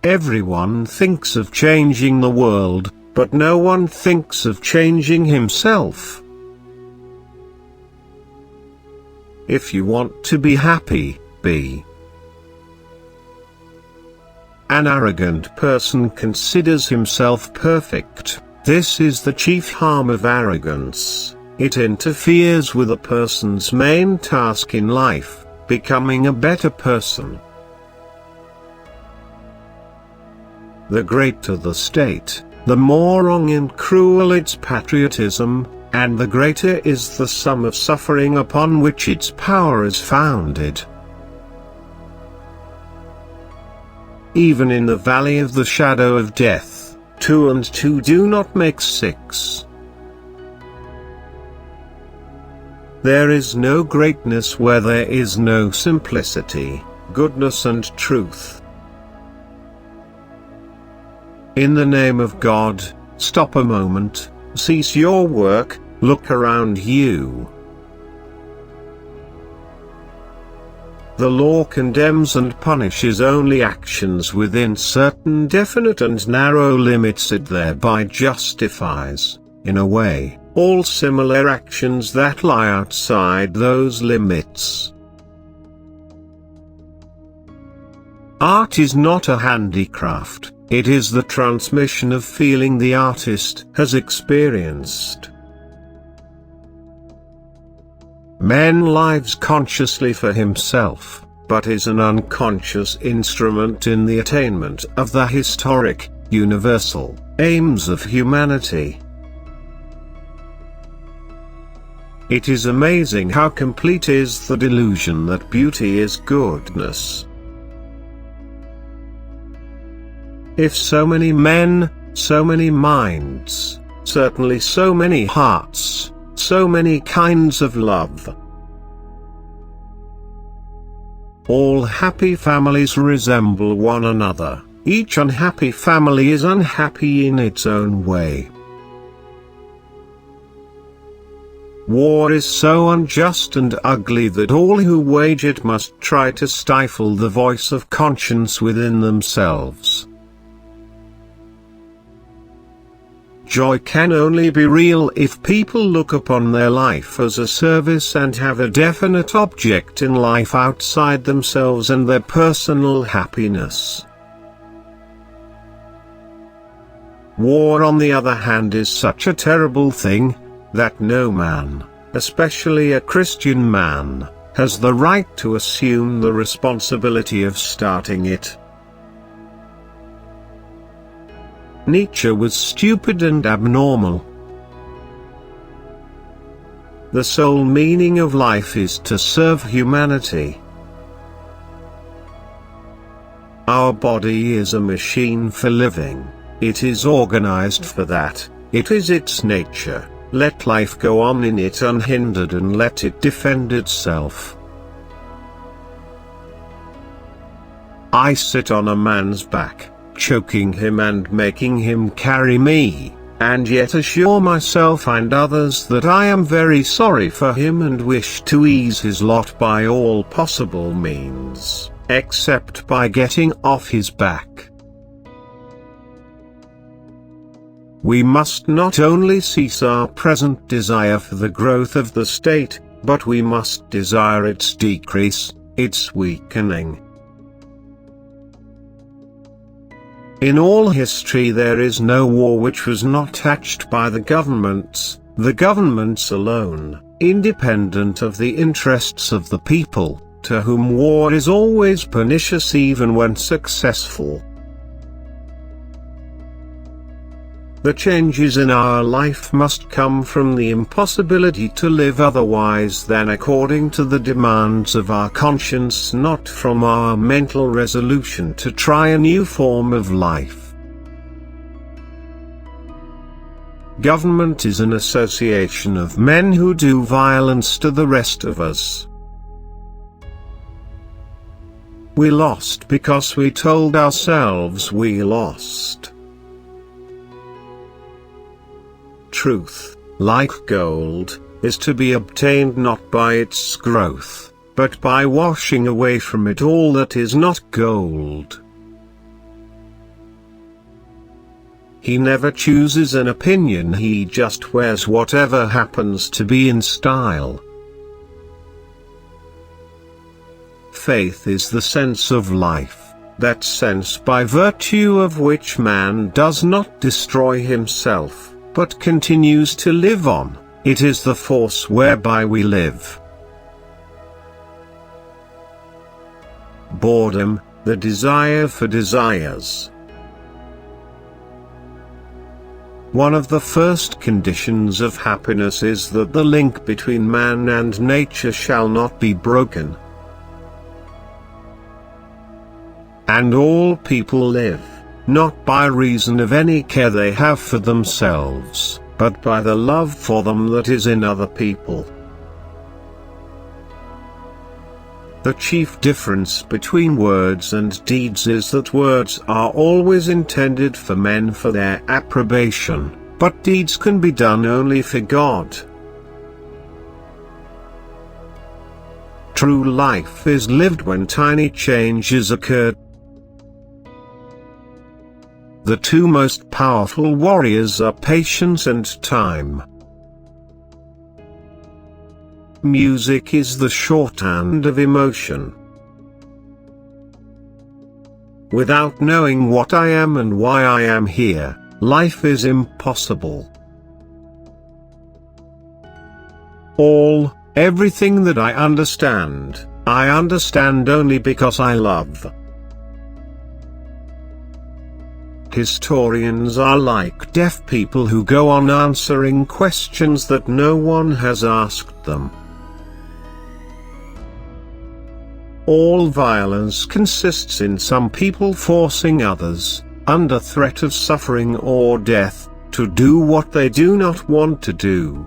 Everyone thinks of changing the world, but no one thinks of changing himself. If you want to be happy, be. An arrogant person considers himself perfect. This is the chief harm of arrogance. It interferes with a person's main task in life, becoming a better person. The greater the state, the more wrong and cruel its patriotism, and the greater is the sum of suffering upon which its power is founded. Even in the valley of the shadow of death, 2 and 2 do not make 6. There is no greatness where there is no simplicity, goodness and truth. In the name of God, stop a moment, cease your work, look around you. The law condemns and punishes only actions within certain definite and narrow limits. It thereby justifies, in a way, all similar actions that lie outside those limits. Art is not a handicraft, it is the transmission of feeling the artist has experienced. Man lives consciously for himself, but is an unconscious instrument in the attainment of the historic, universal aims of humanity. It is amazing how complete is the delusion that beauty is goodness. If so many men, so many minds, certainly so many hearts, so many kinds of love. All happy families resemble one another, each unhappy family is unhappy in its own way. War is so unjust and ugly that all who wage it must try to stifle the voice of conscience within themselves. Joy can only be real if people look upon their life as a service and have a definite object in life outside themselves and their personal happiness. War, on the other hand, is such a terrible thing, that no man, especially a Christian man, has the right to assume the responsibility of starting it. Nietzsche was stupid and abnormal. The sole meaning of life is to serve humanity. Our body is a machine for living, it is organized for that, it is its nature. Let life go on in it unhindered and let it defend itself. I sit on a man's back, choking him and making him carry me, and yet assure myself and others that I am very sorry for him and wish to ease his lot by all possible means, except by getting off his back. We must not only cease our present desire for the growth of the state, but we must desire its decrease, its weakening. In all history there is no war which was not hatched by the governments alone, independent of the interests of the people, to whom war is always pernicious even when successful. The changes in our life must come from the impossibility to live otherwise than according to the demands of our conscience, not from our mental resolution to try a new form of life. Government is an association of men who do violence to the rest of us. We lost because we told ourselves we lost. Truth, like gold, is to be obtained not by its growth, but by washing away from it all that is not gold. He never chooses an opinion, he just wears whatever happens to be in style. Faith is the sense of life, that sense by virtue of which man does not destroy himself, but continues to live on. It is the force whereby we live. Boredom, the desire for desires. One of the first conditions of happiness is that the link between man and nature shall not be broken. And all people live, not by reason of any care they have for themselves, but by the love for them that is in other people. The chief difference between words and deeds is that words are always intended for men for their approbation, but deeds can be done only for God. True life is lived when tiny changes occur. The two most powerful warriors are patience and time. Music is the shorthand of emotion. Without knowing what I am and why I am here, life is impossible. Everything that I understand only because I love. Historians are like deaf people who go on answering questions that no one has asked them. All violence consists in some people forcing others, under threat of suffering or death, to do what they do not want to do.